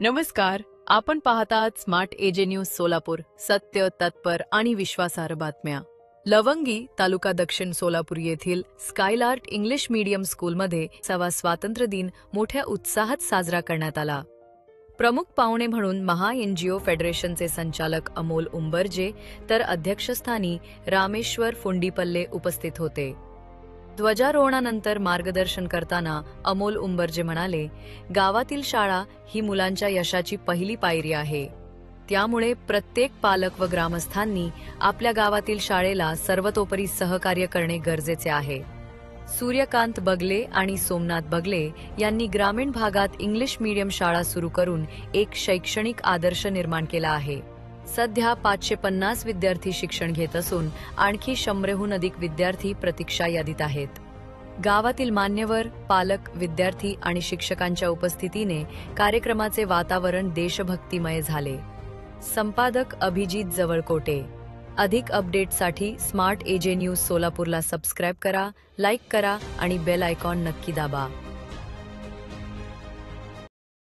नमस्कार, आपण पाहत आहात स्मार्ट एजे न्यूज सोलापूर, सत्य, तत्पर आणि विश्वासार्ह बातम्या। लवंगी तालुका दक्षिण सोलापूर येथील स्कायलार्ट इंग्लिश मीडियम स्कूलमध्ये 6वा स्वातंत्र्य दिन मोठ्या उत्साहात साजरा करण्यात आला। प्रमुख पाहुणे म्हणून महा एनजीओ फेडरेशनचे संचालक अमोल उंबर्जे तर अध्यक्षस्थानी रामेश्वर फुंडीपल्ले उपस्थित होते। ध्वजारोहणानंतर मार्गदर्शन करताना अमोल उंबर्जे म्हणाले, गावातील शाळा ही मुलांच्या यशाची पहिली पायरी आहे। त्यामुळे प्रत्येक पालक व ग्रामस्थांनी आपल्या गावातील शाळेला सर्वतोपरी सहकार्य करणे गरजेचे आहे। सूर्यकांत बगले आणि सोमनाथ बगले यांनी ग्रामीण भागात इंग्लिश मीडियम शाळा सुरू करून एक शैक्षणिक आदर्श निर्माण केला आहे। सध्या 550 विद्यार्थी शिक्षण घेत असून आणखी 100हून अधिक विद्यार्थी प्रतीक्षा यादीत आहेत। गावातील मान्यवर, पालक, विद्यार्थी आणि शिक्षकांच्या उपस्थितीने कार्यक्रमाचे वातावरण देशभक्तिमय झाले। संपादक अभिजित जवळकोटे। अधिक अपडेटसाठी स्मार्ट एजे न्यूज सोलापूरला सबस्क्राइब करा, लाईक करा आणि बेल आयकॉन नक्की दाबा।